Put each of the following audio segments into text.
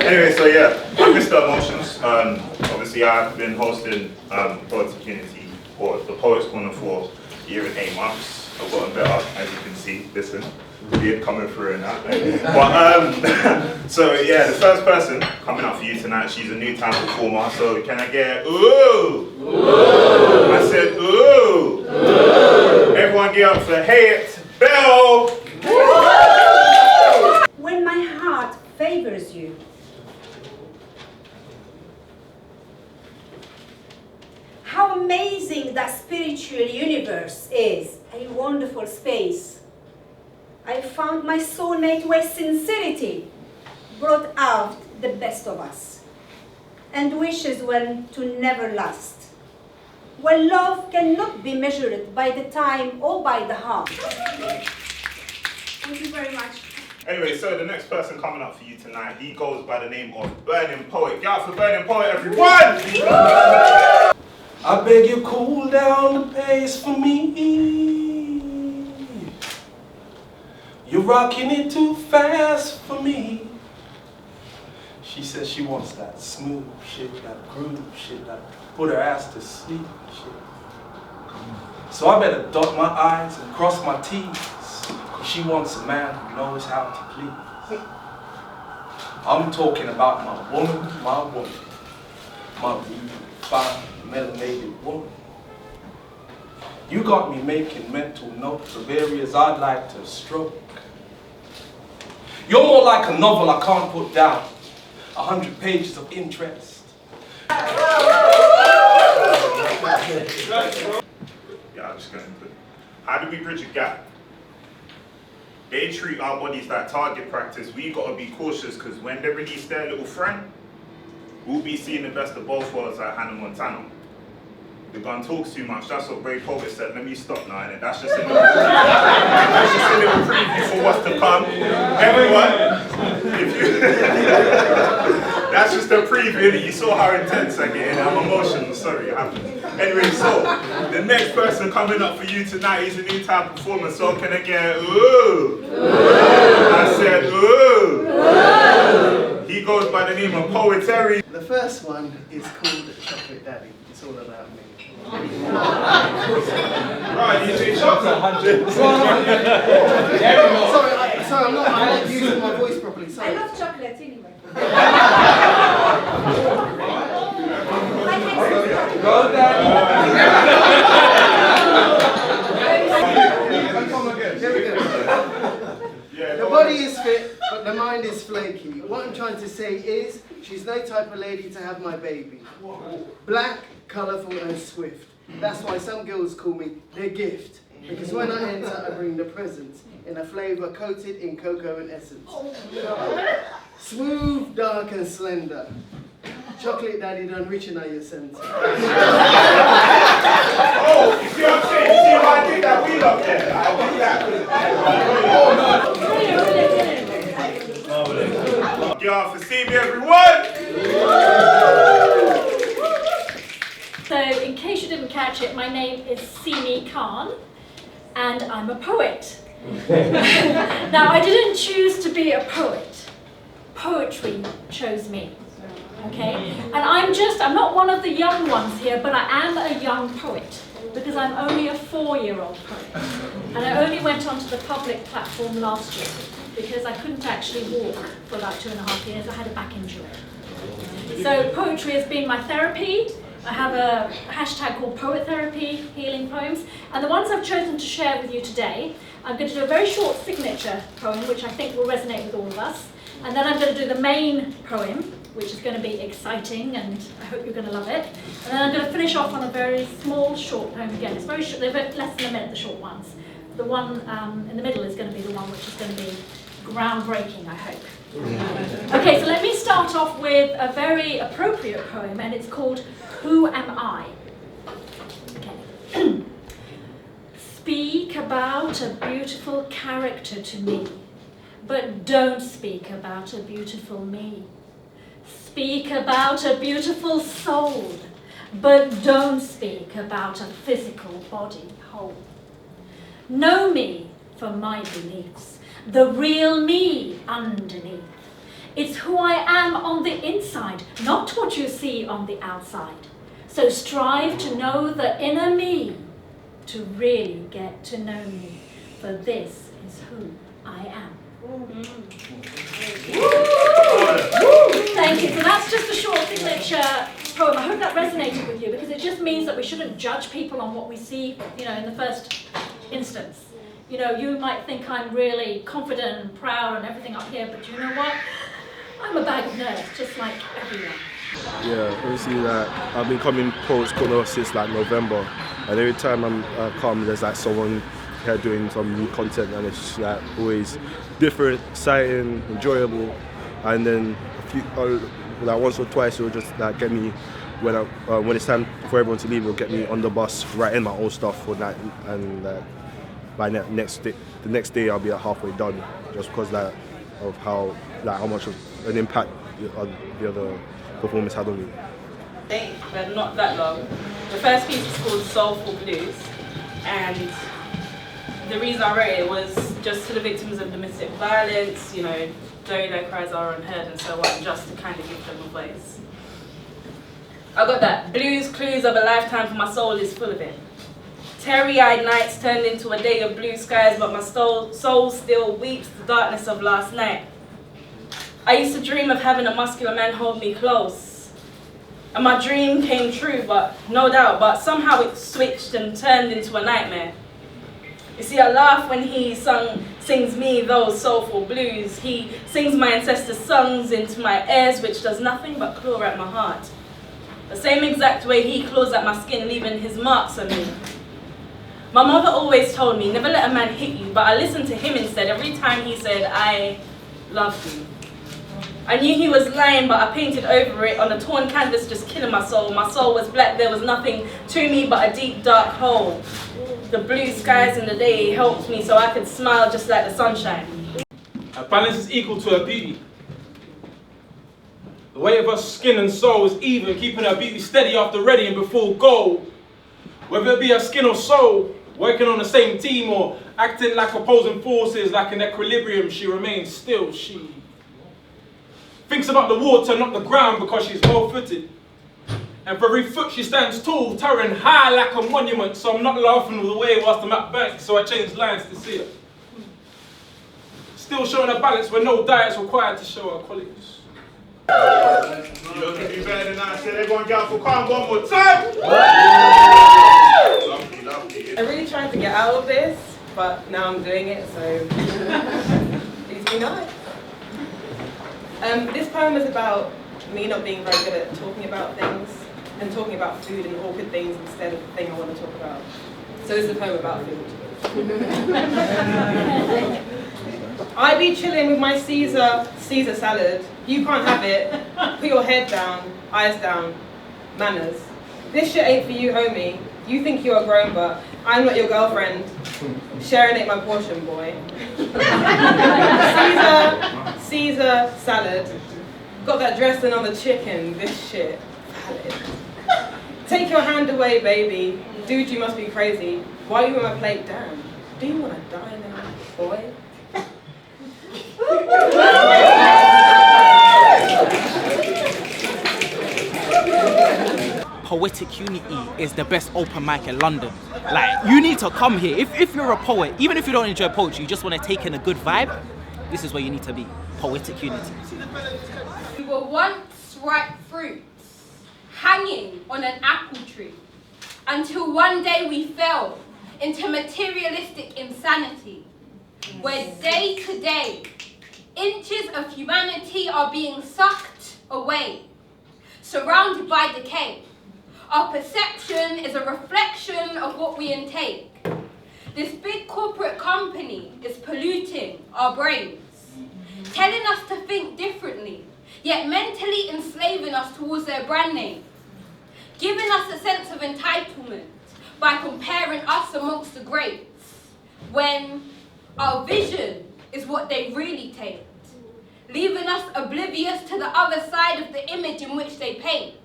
Anyway, so yeah, I'm Mr. Emotions. Obviously, I've been hosting Poetic Unity, or the Poets Corner, for a year and 8 months. I've gotten better, as you can see. Listen, beard coming through and that. But so yeah, the first person coming up for you tonight, she's a new time performer. So can I get ooh? Ooh. I said ooh. Ooh. Everyone get up for Hey It Bell. When my heart favors you. How amazing that spiritual universe is, a wonderful space. I found my soulmate where sincerity brought out the best of us, and wishes well to never last. Where love cannot be measured by the time or by the heart. Thank you very much. Anyway, so the next person coming up for you tonight, he goes by the name of Burning Poet. Get out for Burning Poet, everyone! I beg you, cool down the pace for me. You're rocking it too fast for me. She says she wants that smooth shit, that groove shit, that put her ass to sleep shit. So I better dot my I's and cross my T's. She wants a man who knows how to please. I'm talking about my woman, my fine, melanated woman. You got me making mental notes of areas I'd like to stroke. You're more like a novel I can't put down. 100 pages of interest. Yeah, I'm just going to put. How do we bridge a gap? They treat our bodies like target practice. We gotta be cautious, because when they release their little friend, we'll be seeing the best of both worlds like Hannah Montana. The gun talks too much. That's what Brave Poet said. Let me stop now, innit? That's just a little preview. That's just a little preview for what's to come. Everyone, if you that's just a preview, innit? You saw how intense I get, innit? I'm emotional. Sorry, it happens. Anyway, so the next person coming up for you tonight is a new time performer. So can I get ooh? Ooh. I said ooh. Ooh. He goes by the name of Poetry. The first one is called Chocolate Daddy. It's all about me. Right, you say chocolate 100. Sorry, I'm not using my voice properly. Sorry. I love chocolate anyway. Go Here we go. The body is fit, but the mind is flaky. What I'm trying to say is, she's no type of lady to have my baby. Black, colourful and swift. That's why some girls call me their gift. Because when I enter, I bring the present in a flavour coated in cocoa and essence. Smooth, dark and slender. Chocolate Daddy done reaching out your centre. Oh, you see what I'm saying? You see why I did that wheel up there? I did that. Get off for seeing me, everyone! So, in case you didn't catch it, my name is Simi Khan, and I'm a poet. Now, I didn't choose to be a poet. Poetry chose me. Okay? And I'm not one of the young ones here, but I am a young poet, because I'm only a 4-year-old poet. And I only went onto the public platform last year, because I couldn't actually walk for about 2.5 years. I had a back injury. So poetry has been my therapy. I have a hashtag called Poet Therapy, Healing Poems. And the ones I've chosen to share with you today, I'm going to do a very short signature poem, which I think will resonate with all of us. And then I'm going to do the main poem, which is going to be exciting, and I hope you're going to love it. And then I'm going to finish off on a very small, short poem again. It's very short, they're less than a minute, the short ones. The one in the middle is going to be the one which is going to be groundbreaking, I hope. Okay, so let me start off with a very appropriate poem, and it's called Who Am I? Okay. Speak about a beautiful character to me, but don't speak about a beautiful me. Speak about a beautiful soul, but don't speak about a physical body whole. Know me for my beliefs, the real me underneath. It's who I am on the inside, not what you see on the outside. So strive to know the inner me, to really get to know me, for this is who I am. Thank you. So that's just a short signature poem. I hope that resonated with you, because it just means that we shouldn't judge people on what we see, in the first instance. You might think I'm really confident and proud and everything up here, but you know what? I'm a bag of nerves, just like everyone. Yeah, obviously I've been coming Poets Corner since like November, and every time I come, there's like someone here doing some new content, and it's like always different, exciting, enjoyable. And then like once or twice, it'll just like get me when it's time for everyone to leave, it'll get me on the bus, writing my own stuff for that, and by the next day I'll be halfway done, just because of how much of an impact the other performance had on me. But not that long. The first piece is called Soulful Blues, and the reason I wrote it was just to the victims of domestic violence, though their cries are unheard and so on, just to kind of give them a voice. I got that. Blues clues of a lifetime, for my soul is full of it. Teary-eyed nights turned into a day of blue skies, but my soul still weeps the darkness of last night. I used to dream of having a muscular man hold me close. And my dream came true, but no doubt, but somehow it switched and turned into a nightmare. You see, I laugh when he sings me those soulful blues. He sings my ancestors' songs into my ears, which does nothing but claw at my heart. The same exact way he claws at my skin, leaving his marks on me. My mother always told me, never let a man hit you, but I listened to him instead every time he said, I love you. I knew he was lying, but I painted over it on a torn canvas, just killing my soul. My soul was black, there was nothing to me but a deep, dark hole. The blue skies in the day helped me so I could smile just like the sunshine. Her balance is equal to her beauty. The weight of her skin and soul is even, keeping her beauty steady after ready and before goal. Whether it be her skin or soul, working on the same team or acting like opposing forces, like an equilibrium, she remains still. She thinks about the water, not the ground, because she's well-footed. And for every foot she stands tall, towering high like a monument, so I'm not laughing all the way whilst I'm at bank, so I change lines to see her. Still showing her balance when no diet's required to show her qualities. You look at me better than I said. Everyone get out for calm one more time. Lovely. I really tried to get out of this, but now I'm doing it, so please be nice. This poem is about me not being very good at talking about things and talking about food and awkward things instead of the thing I want to talk about. So it's a poem about food. I be chilling with my Caesar salad. You can't have it. Put your head down, eyes down, manners. This shit ain't for you, homie. You think you're grown, but I'm not your girlfriend. Sharing ain't my portion, boy. Caesar salad. Got that dressing on the chicken. This shit valid. Take your hand away, baby. Dude, you must be crazy. Why are you on my plate? Damn. Do you want to die now, boy? Poetic Unity is the best open mic in London. Like, you need to come here. If you're a poet, even if you don't enjoy poetry, you just want to take in a good vibe, this is where you need to be. Poetic Unity. We were once ripe fruits, hanging on an apple tree, until one day we fell into materialistic insanity, where day to day, inches of humanity are being sucked away, surrounded by decay. Our perception is a reflection of what we intake. This big corporate company is polluting our brains, telling us to think differently, yet mentally enslaving us towards their brand name, giving us a sense of entitlement by comparing us amongst the greats, when our vision is what they really take, leaving us oblivious to the other side of the image in which they paint.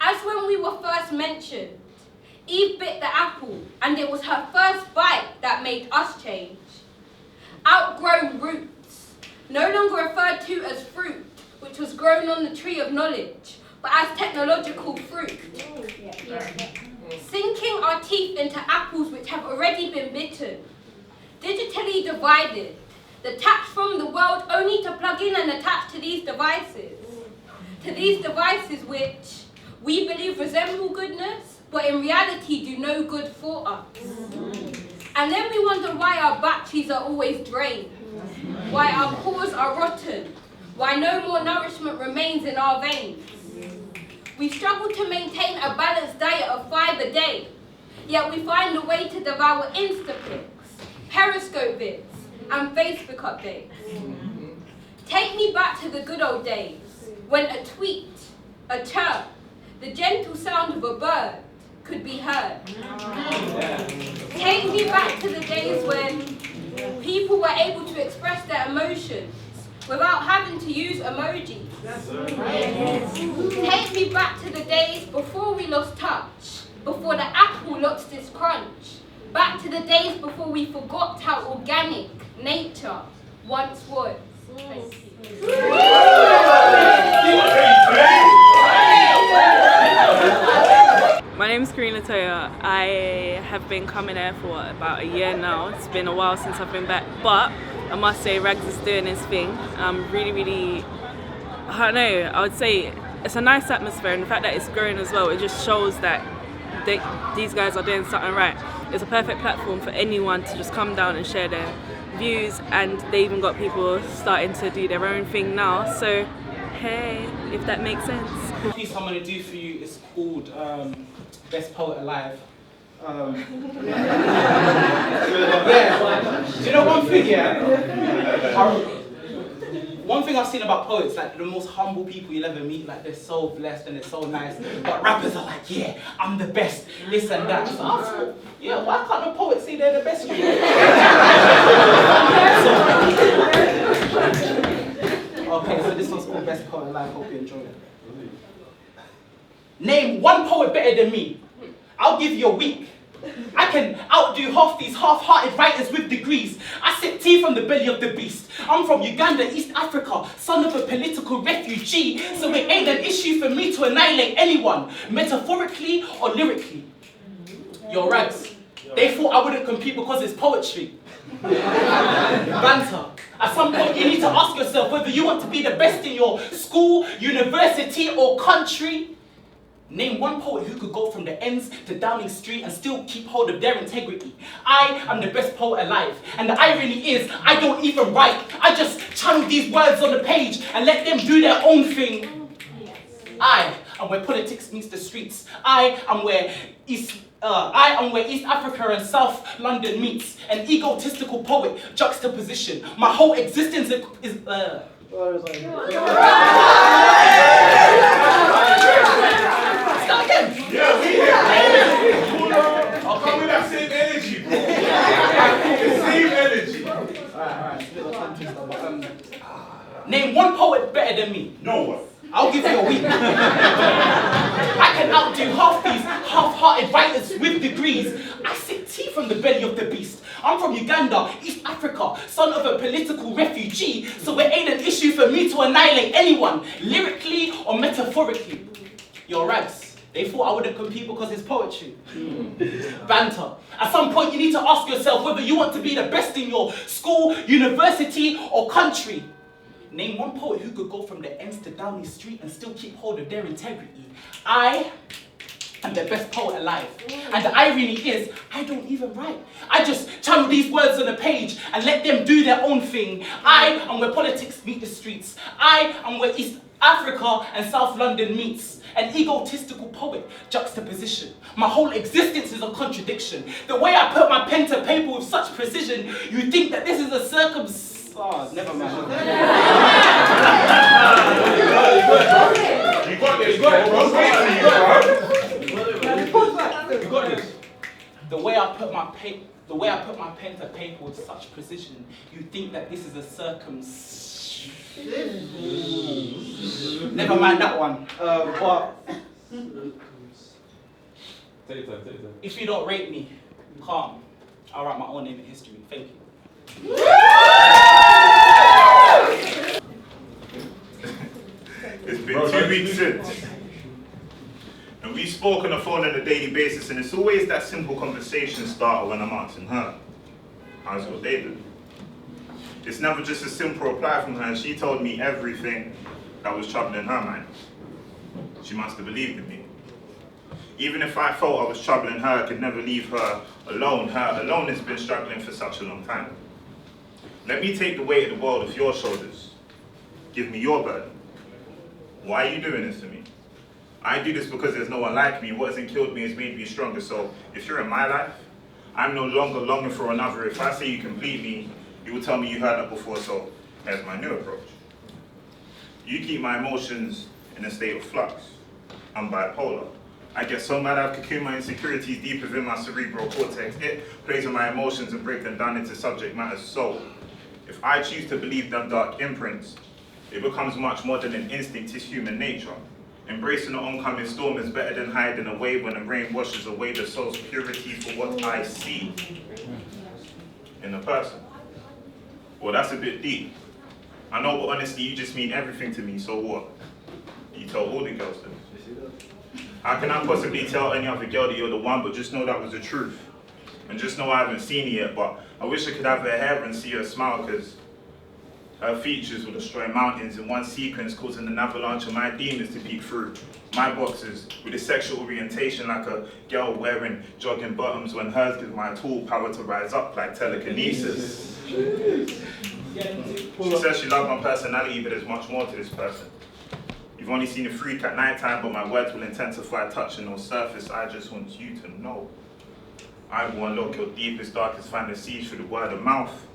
As when we were first mentioned, Eve bit the apple, and it was her first bite that made us change. Outgrown roots, no longer referred to as fruit, which was grown on the tree of knowledge, but as technological fruit. Sinking our teeth into apples which have already been bitten, digitally divided, detached from the world only to plug in and attach to these devices which we believe resemble goodness, but in reality do no good for us. And then we wonder why our batteries are always drained, why our pores are rotten, why no more nourishment remains in our veins. We struggle to maintain a balanced diet of 5 a day, yet we find a way to devour Instapics, Periscope vids, and Facebook updates. Take me back to the good old days, when a tweet, a chirp, the gentle sound of a bird could be heard. Take me back to the days when people were able to express their emotions without having to use emojis. Take me back to the days before we lost touch, before the apple lost its crunch, back to the days before we forgot how organic nature once was. Thank you. My name is Karina Toya. I have been coming here for about a year now. It's been a while since I've been back, but I must say Ragz is doing his thing. I'm really, I don't know, I would say it's a nice atmosphere, and the fact that it's growing as well, it just shows that these guys are doing something right. It's a perfect platform for anyone to just come down and share their views, and they even got people starting to do their own thing now, so hey, if that makes sense. The piece I'm going to do for you is called Best Poet Alive. Yeah, do you know one thing, yeah? One thing I've seen about poets, like the most humble people you'll ever meet, like they're so blessed and they're so nice, but rappers are like, yeah, I'm the best, this and that. So I thought, yeah, why can't a poet say they're the best? Okay, so this one's called Best Poet Alive, hope you enjoy it. Name one poet better than me. I'll give you a week. I can outdo half these half-hearted writers with degrees. I sip tea from the belly of the beast. I'm from Uganda, East Africa, son of a political refugee, so it ain't an issue for me to annihilate anyone, metaphorically or lyrically. Yo, Ragz, they thought I wouldn't compete because it's poetry. Banter. At some point you need to ask yourself whether you want to be the best in your school, university or country. Name one poet who could go from the ends to Downing Street and still keep hold of their integrity. I am the best poet alive, and the irony is I don't even write. I just channel these words on the page and let them do their own thing. I am where politics meets the streets. I am where East Africa and South London meets. An egotistical poet juxtaposition. My whole existence is Start again. Yeah, we here. Come with that same energy, bro. The same energy. Alright. Name one poet better than me. No one. I'll give you a week. I can outdo half these half-hearted writers with degrees. I sip tea from the belly of the beast. I'm from Uganda, East Africa, son of a political refugee, so it ain't an issue for me to annihilate anyone, lyrically or metaphorically. Yo, Ragz, they thought I wouldn't compete because it's poetry. Banter. At some point you need to ask yourself whether you want to be the best in your school, university or country. Name one poet who could go from the ends to Downing Street and still keep hold of their integrity. I am the best poet alive. And the irony is, I don't even write. I just channel these words on a page and let them do their own thing. I am where politics meet the streets. I am where East Africa and South London meets. An egotistical poet juxtaposition. My whole existence is a contradiction. The way I put my pen to paper with such precision, you think that this is a Oh, never mind. You got this, You got this. The way I put my pen to paper with such precision, you think that this is a Never mind that one. But if you don't rate me, calm. I'll write my own name in history. Thank you. It's been 2 weeks since. And we spoke on the phone on a daily basis, and it's always that simple conversation starter when I'm asking her, how's your day been? It's never just a simple reply from her, and she told me everything that was troubling her mind. She must have believed in me. Even if I felt I was troubling her, I could never leave her alone. Her alone has been struggling for such a long time. Let me take the weight of the world off your shoulders. Give me your burden. Why are you doing this to me? I do this because there's no one like me. What hasn't killed me has made me stronger. So if you're in my life, I'm no longer longing for another. If I say you complete me, you will tell me you heard that before, so here's my new approach. You keep my emotions in a state of flux. I'm bipolar. I get so mad I've cocooned my insecurities deep within my cerebral cortex. It plays with my emotions and breaks them down into subject matters. So, if I choose to believe them dark imprints, it becomes much more than an instinct, it's human nature. Embracing the oncoming storm is better than hiding away when the rain washes away the soul's purity for what I see in a person. Well, that's a bit deep. I know, but honestly, you just mean everything to me, so what? You tell all the girls this. How can I possibly tell any other girl that you're the one, but just know that was the truth? And just know I haven't seen it yet, but I wish I could have her hair and see her smile, because her features will destroy mountains in one sequence, causing an avalanche of my demons to peek through my boxes with a sexual orientation like a girl wearing jogging bottoms when hers gives my tool power to rise up like telekinesis. She says she loves my personality, but there's much more to this person. You've only seen a freak at night time, but my words will intensify, touching no surface. I just want you to know. I will unlock your deepest, darkest fantasies through the word of mouth.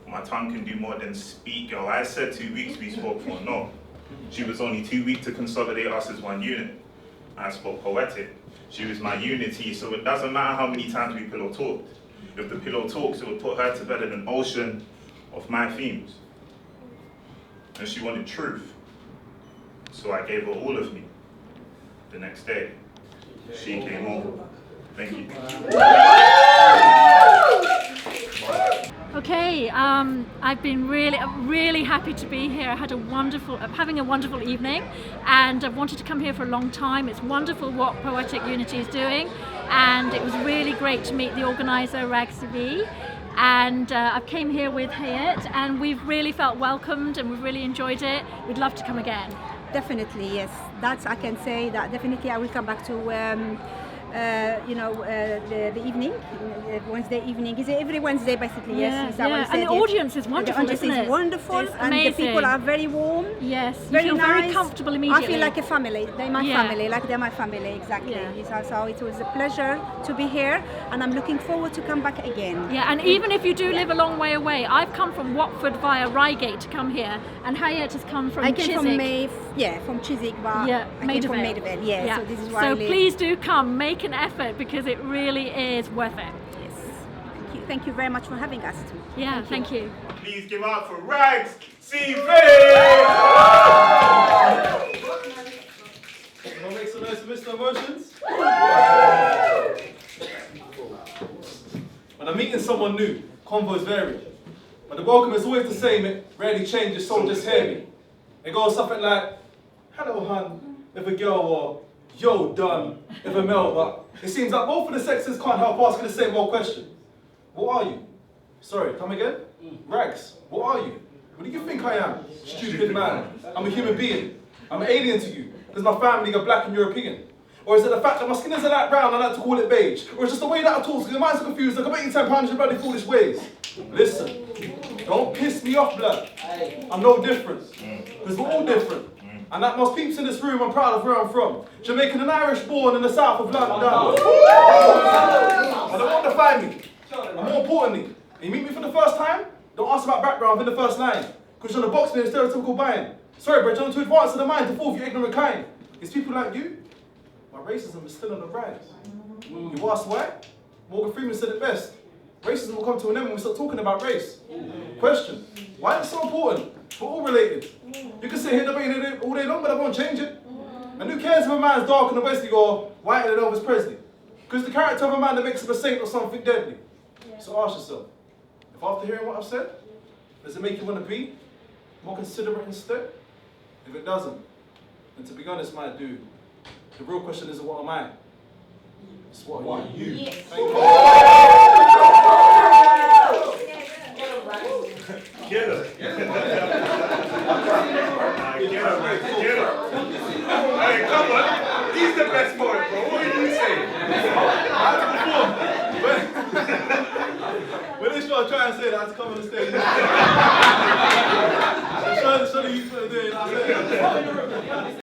My tongue can do more than speak, girl. I said 2 weeks, we spoke for no. She was only too weak to consolidate us as one unit. I spoke poetic. She was my unity, so it doesn't matter how many times we pillow talked. If the pillow talks, it would put her to bed in an ocean of my themes. And she wanted truth. So I gave her all of me. The next day, she came over. Thank you. Okay, I've been really happy to be here. I had having a wonderful evening, and I've wanted to come here for a long time. It's wonderful what Poetic Unity is doing, and it was really great to meet the organizer, Ragz-CV. And I came here with Hayat, and we've really felt welcomed, and we've really enjoyed it. We'd love to come again. Definitely, yes. That's, I can say that definitely I will come back to the evening, Wednesday evening. Is it every Wednesday basically? Yeah, yes. yeah. And the audience is wonderful, the audience isn't is it? wonderful, It's and the amazing. people are very warm. Yes, very you feel nice. very comfortable immediately. I feel like a family. They're my Yeah. family, like they're my family, exactly. Yeah. So it was a pleasure to be here, and I'm looking forward to come back again. Yeah, and even if you do live a long way away, I've come from Watford via Reigate to come here, and Hayat has come from Chiswick. From Chiswick, but Yeah, I came from Maidavale. Yeah, so this is why I live. Please do come, make an effort, because it really is worth it. Yes. Thank you very much for having us too. Yeah, thank you. Please give up for Ragz-CV! Wanna make some noise for Mr. Emotions? When I'm meeting someone new, convos vary. But the welcome is always the same, it rarely changes, so just hear me. It goes something like, hello hun, if a girl, or yo done, if a male, but it seems like both of the sexes can't help asking the same old question. What are you? Sorry, come again? Rags, what are you? What do you think I am? Stupid man. I'm a human being. I'm an alien to you. Does my family are black and European? Or is it the fact that my skin is a light brown and I like to call it beige? Or is it just the way that I talk, because your mind's so confused, I can make you 10 pounds in your bloody foolish ways? Listen, don't piss me off, blood. I'm no different. Because we're all different. And like most peeps in this room, I'm proud of where I'm from. Jamaican and Irish born in the south of London. I don't want to find me. And more importantly, you meet me for the first time, don't ask about background in the first line. Because you're on the box near stereotypical buying. Sorry, bro, you're too advanced in the mind to fall for your ignorant kind. It's people like you, my racism is still on the rise. You ask why? Morgan Freeman said it best. Racism will come to an end when we start talking about race. Question, why is it so important? We're all related. You can sit here debating it all day long, but I won't change it. And who cares if a man's dark and obviously or whiter than Elvis Presley? Because the character of a man that makes him a saint or something deadly. So ask yourself, if after hearing what I've said, does it make you want to be more considerate instead? If it doesn't, then to be honest, might do. The real question isn't what am I? It's what are you? Yes. Thank you. Get him. Get him, man. Get him. Hey, come on. He's the best poet, bro. What are you saying? When they start trying to say that, I have to come on the stage. Show the youth what they're doing.